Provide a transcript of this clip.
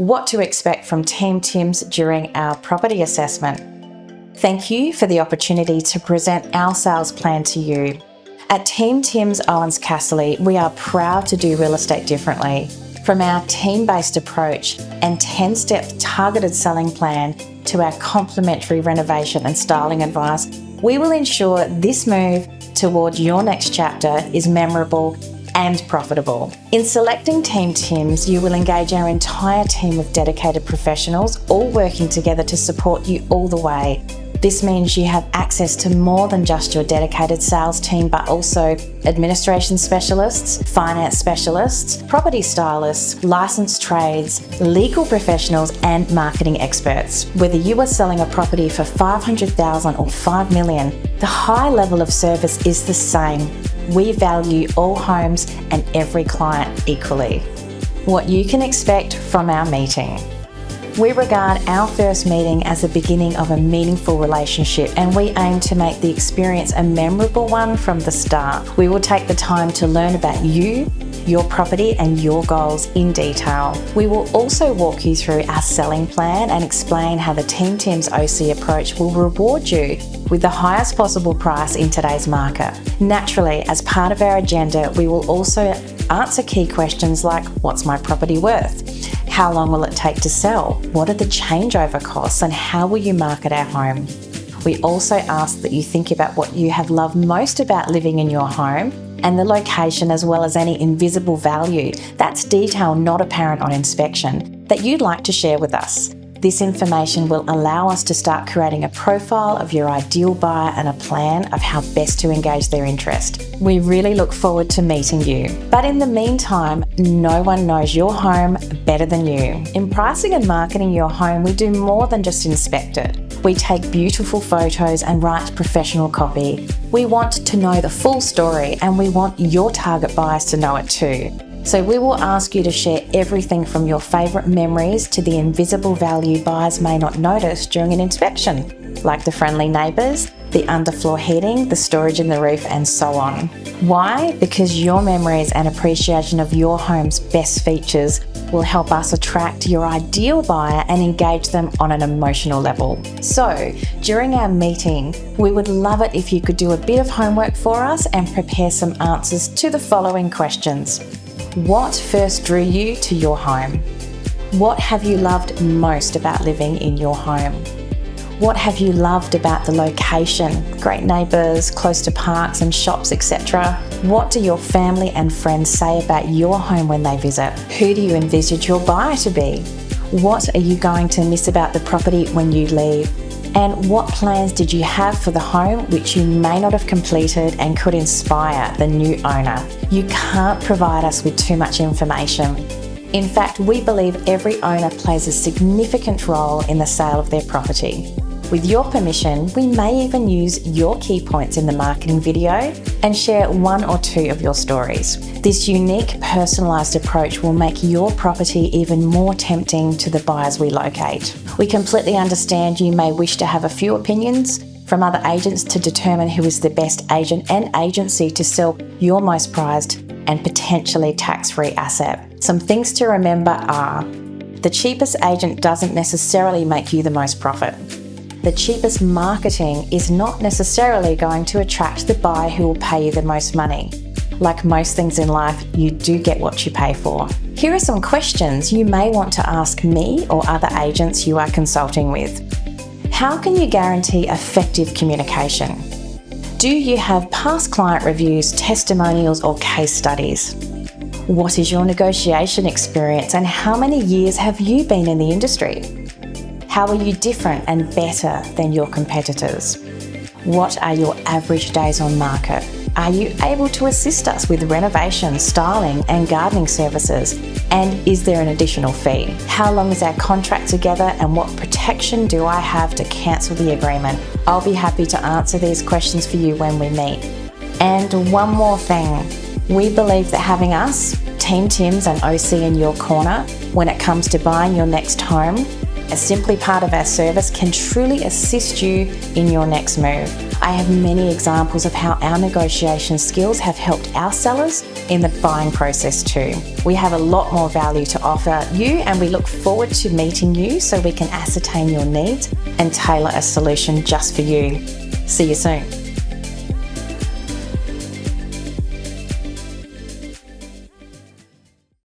what to expect from Team Tim's during our property assessment. Thank you for the opportunity to present our sales plan to you. At Team Tim's Ouwens Casserly, we are proud to do real estate differently. From our team-based approach and 10-step targeted selling plan to our complimentary renovation and styling advice, we will ensure this move towards your next chapter is memorable and profitable. In selecting Team Tim's, you will engage our entire team of dedicated professionals, all working together to support you all the way. This means you have access to more than just your dedicated sales team, but also administration specialists, finance specialists, property stylists, licensed trades, legal professionals, and marketing experts. Whether you are selling a property for $500,000 or $5 million, the high level of service is the same. We value all homes and every client equally. What you can expect from our meeting. We regard our first meeting as the beginning of a meaningful relationship, and we aim to make the experience a memorable one from the start. We will take the time to learn about you, your property, and your goals in detail. We will also walk you through our selling plan and explain how the Team Tim's OC approach will reward you with the highest possible price in today's market. Naturally, as part of our agenda, we will also answer key questions like, what's my property worth? How long will it take to sell? What are the changeover costs, and how will you market our home? We also ask that you think about what you have loved most about living in your home and the location, as well as any invisible value, that's detail not apparent on inspection, that you'd like to share with us. This information will allow us to start creating a profile of your ideal buyer and a plan of how best to engage their interest. We really look forward to meeting you. But in the meantime, no one knows your home better than you. In pricing and marketing your home, we do more than just inspect it. We take beautiful photos and write professional copy. We want to know the full story, and we want your target buyers to know it too. So we will ask you to share everything from your favourite memories to the invisible value buyers may not notice during an inspection, like the friendly neighbours, the underfloor heating, the storage in the roof, and so on. Why? Because your memories and appreciation of your home's best features will help us attract your ideal buyer and engage them on an emotional level. So, during our meeting, we would love it if you could do a bit of homework for us and prepare some answers to the following questions. What first drew you to your home? What have you loved most about living in your home? What have you loved about the location? Great neighbours, close to parks and shops, etc. What do your family and friends say about your home when they visit? Who do you envisage your buyer to be? What are you going to miss about the property when you leave? And what plans did you have for the home which you may not have completed and could inspire the new owner? You can't provide us with too much information. In fact, we believe every owner plays a significant role in the sale of their property. With your permission, we may even use your key points in the marketing video and share one or two of your stories. This unique, personalised approach will make your property even more tempting to the buyers we locate. We completely understand you may wish to have a few opinions from other agents to determine who is the best agent and agency to sell your most prized and potentially tax-free asset. Some things to remember are: the cheapest agent doesn't necessarily make you the most profit. The cheapest marketing is not necessarily going to attract the buyer who will pay you the most money. Like most things in life, you do get what you pay for. Here are some questions you may want to ask me or other agents you are consulting with. How can you guarantee effective communication? Do you have past client reviews, testimonials, or case studies? What is your negotiation experience, and how many years have you been in the industry? How are you different and better than your competitors? What are your average days on market? Are you able to assist us with renovation, styling, and gardening services? And is there an additional fee? How long is our contract together, and what protection do I have to cancel the agreement? I'll be happy to answer these questions for you when we meet. And one more thing, we believe that having us, Team Tim's and OC in your corner when it comes to buying your next home as simply part of our service can truly assist you in your next move. I have many examples of how our negotiation skills have helped our sellers in the buying process too. We have a lot more value to offer you, and we look forward to meeting you so we can ascertain your needs and tailor a solution just for you. See you soon.